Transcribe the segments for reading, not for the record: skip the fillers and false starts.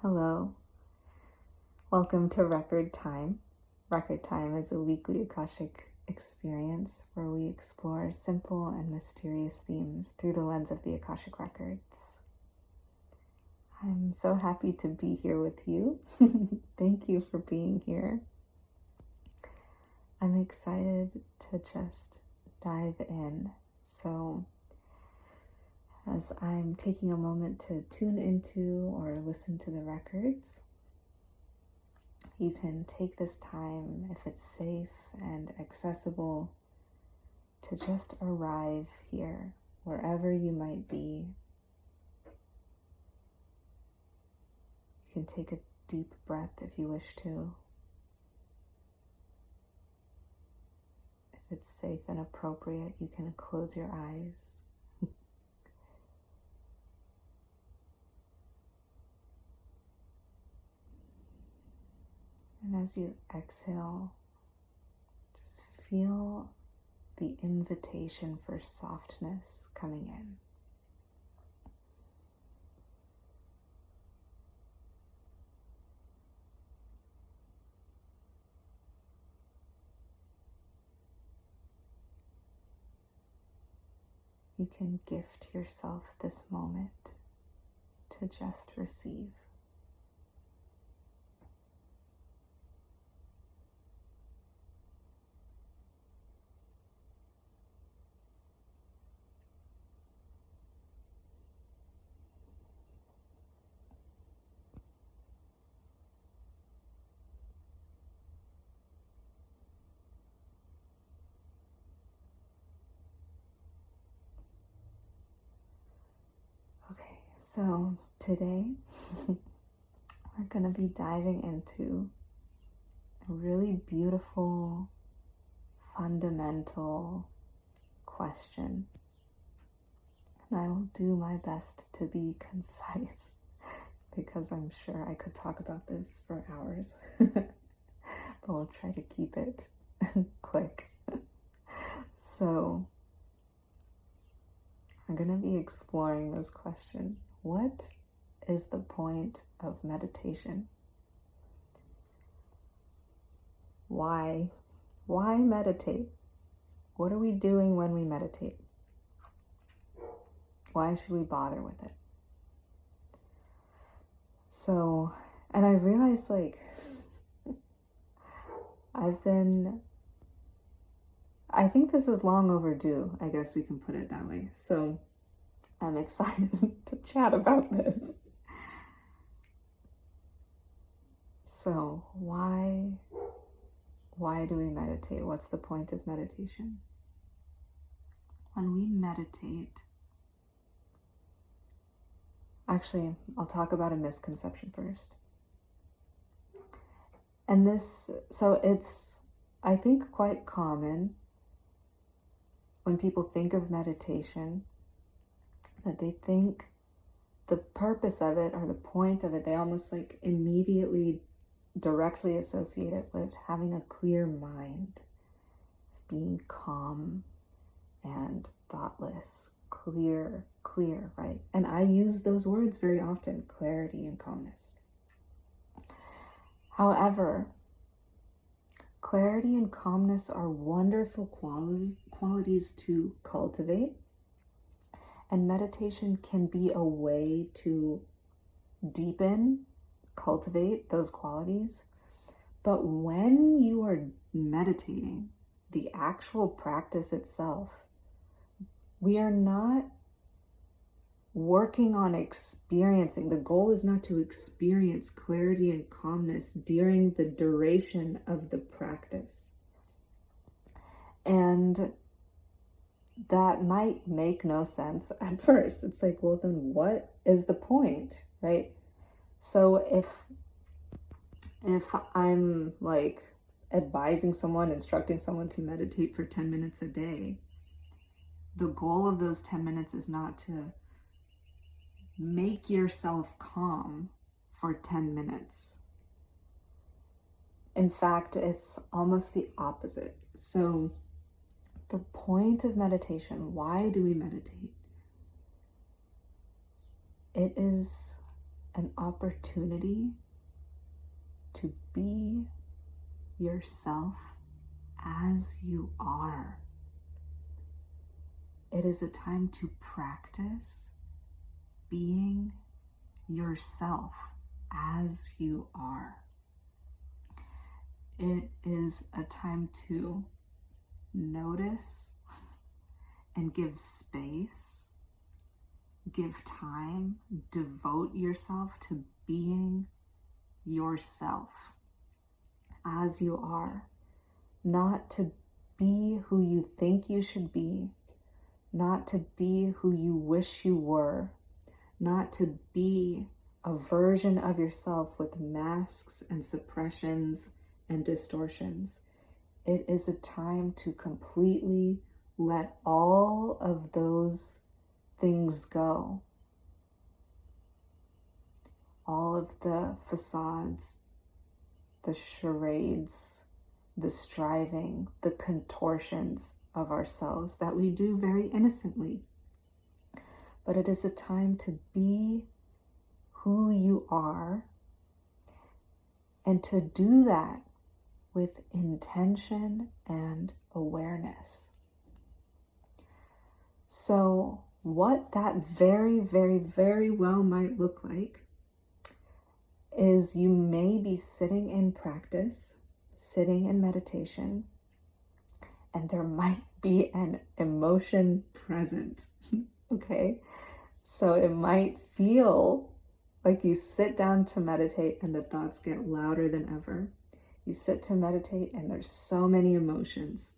Hello, welcome to Record Time. Record Time is a weekly Akashic experience where we explore simple and mysterious themes through the lens of the Akashic Records. I'm so happy to be here with you. Thank you for being here. I'm excited to just dive in. So, as I'm taking a moment to tune into or listen to the records, you can take this time, if it's safe and accessible, to just arrive here, wherever you might be. You can take a deep breath if you wish to. If it's safe and appropriate, you can close your eyes. And as you exhale, just feel the invitation for softness coming in. You can gift yourself this moment to just receive. Okay, so today we're going to be diving into a really beautiful, fundamental question. And I will do my best to be concise because I'm sure I could talk about this for hours, but we'll try to keep it quick. So, I'm going to be exploring this question. What is the point of meditation? Why meditate? What are we doing when we meditate? Why should we bother with it? So, and I realized I think this is long overdue. I guess we can put it that way. So I'm excited to chat about this. So why do we meditate? What's the point of meditation? When we meditate, actually, I'll talk about a misconception first. And it's, I think, quite common when people think of meditation, that they think the purpose of it or the point of it, they almost immediately directly associate it with having a clear mind, being calm and thoughtless, clear, right? And I use those words very often, clarity and calmness. However, clarity and calmness are wonderful qualities to cultivate, and meditation can be a way to deepen, cultivate those qualities. But when you are meditating, the actual practice itself, we are not working on experiencing. The goal is not to experience clarity and calmness during the duration of the practice. And that might make no sense at first. It's like, well, then what is the point, right? So if I'm advising someone, instructing someone to meditate for 10 minutes a day, the goal of those 10 minutes is not to make yourself calm for 10 minutes. In fact, it's almost the opposite. So the point of meditation, why do we meditate? It is an opportunity to be yourself as you are. It is a time to practice being yourself as you are. It is a time to notice and give space, give time, devote yourself to being yourself as you are, not to be who you think you should be, not to be who you wish you were, not to be a version of yourself with masks and suppressions and distortions. It is a time to completely let all of those things go. All of the facades, the charades, the striving, the contortions of ourselves that we do very innocently. But it is a time to be who you are, and to do that with intention and awareness. So what that very, very, very well might look like is you may be sitting in practice, sitting in meditation, and there might be an emotion present, okay? So it might feel like you sit down to meditate and the thoughts get louder than ever. You sit to meditate and there's so many emotions.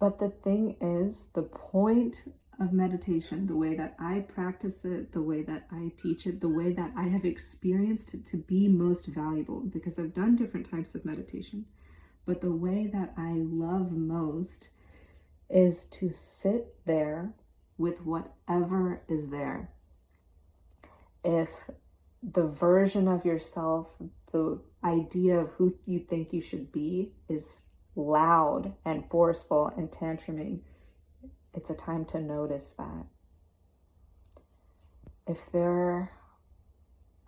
But the thing is, the point of meditation, the way that I practice it, the way that I teach it, the way that I have experienced it to be most valuable, because I've done different types of meditation, but the way that I love most is to sit there with whatever is there. If the version of yourself, the idea of who you think you should be is loud and forceful and tantruming, it's a time to notice that. If there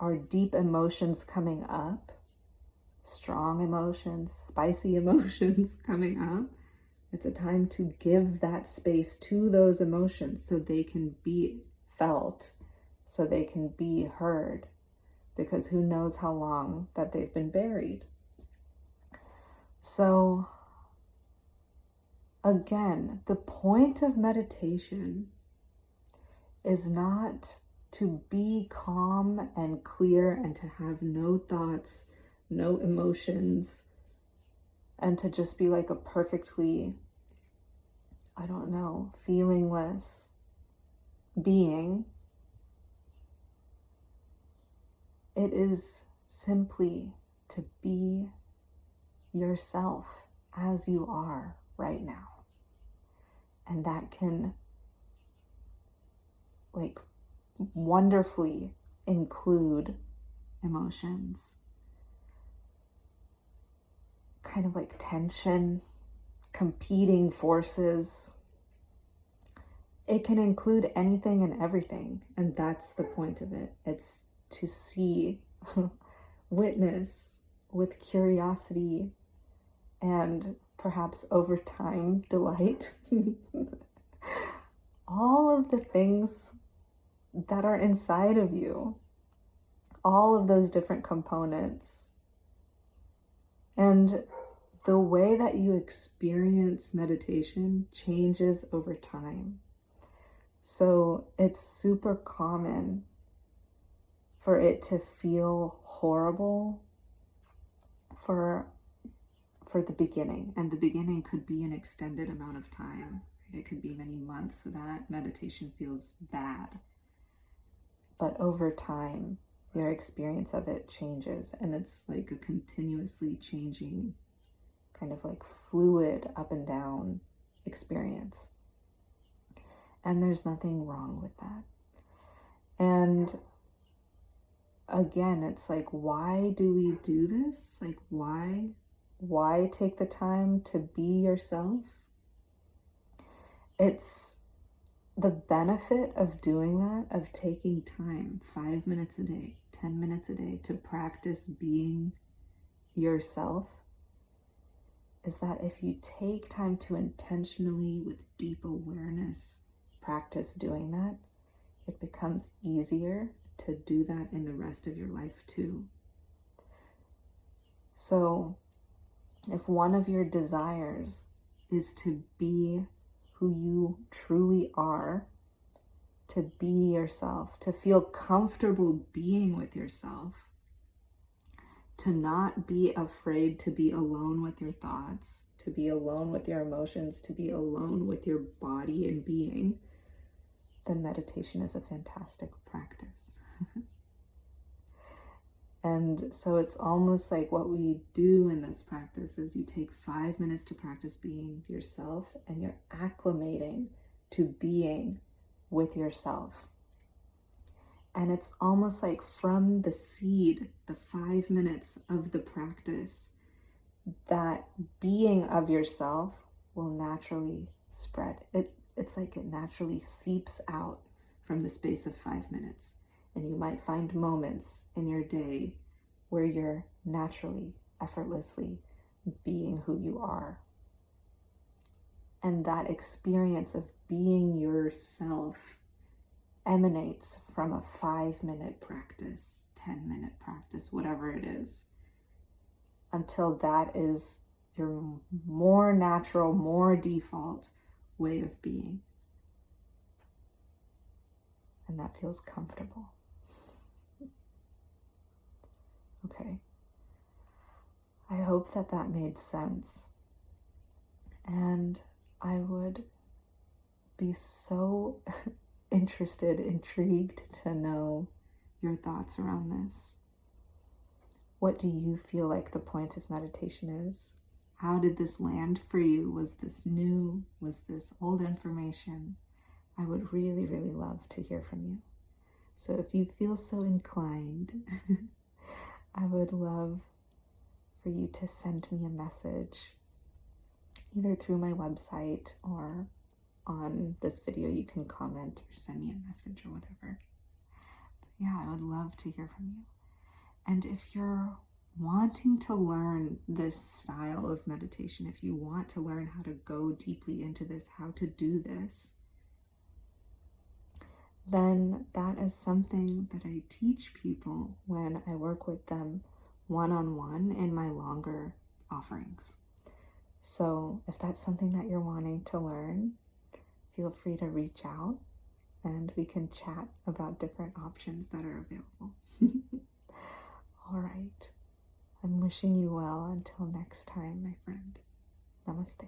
are deep emotions coming up, strong emotions, spicy emotions coming up, it's a time to give that space to those emotions so they can be felt, so they can be heard, because who knows how long that they've been buried. So again, the point of meditation is not to be calm and clear and to have no thoughts, no emotions, and to just be like a perfectly, feelingless being. It is simply to be yourself as you are right now. And that can wonderfully include emotions, kind of like tension, competing forces. It can include anything and everything, and that's the point of it. It's to see, witness with curiosity and perhaps over time delight all of the things that are inside of you, all of those different components. And the way that you experience meditation changes over time. So it's super common for it to feel horrible for the beginning. And the beginning could be an extended amount of time. It could be many months that meditation feels bad. But over time, your experience of it changes, and it's like a continuously changing, kind of like fluid up and down experience. And there's nothing wrong with that. And again, it's like, why do we do this? Like, why take the time to be yourself? It's the benefit of doing that, of taking time, 5 minutes a day, 10 minutes a day, to practice being yourself, is that if you take time to intentionally, with deep awareness, practice doing that, it becomes easier to do that in the rest of your life too. So if one of your desires is to be who you truly are, to be yourself, to feel comfortable being with yourself, to not be afraid to be alone with your thoughts, to be alone with your emotions, to be alone with your body and being, then meditation is a fantastic practice. And so it's almost like what we do in this practice is you take 5 minutes to practice being yourself, and you're acclimating to being with yourself. And it's almost like from the seed, the 5 minutes of the practice, that being of yourself will naturally spread. It's like it naturally seeps out from the space of 5 minutes. And you might find moments in your day where you're naturally, effortlessly being who you are. And that experience of being yourself emanates from a 5-minute practice, 10-minute practice, whatever it is, until that is your more natural, more default way of being. And that feels comfortable. Okay. I hope that that made sense. And I would be so intrigued to know your thoughts around this. What do you feel like the point of meditation is? How did this land for you? Was this new? Was this old information? I would really, really love to hear from you. So if you feel so inclined, I would love for you to send me a message, either through my website or on this video. You can comment or send me a message or whatever. But yeah, I would love to hear from you. And if you're wanting to learn this style of meditation, if you want to learn how to go deeply into this, how to do this, then that is something that I teach people when I work with them one-on-one in my longer offerings. So if that's something that you're wanting to learn, feel free to reach out and we can chat about different options that are available. All right. I'm wishing you well until next time, my friend. Namaste.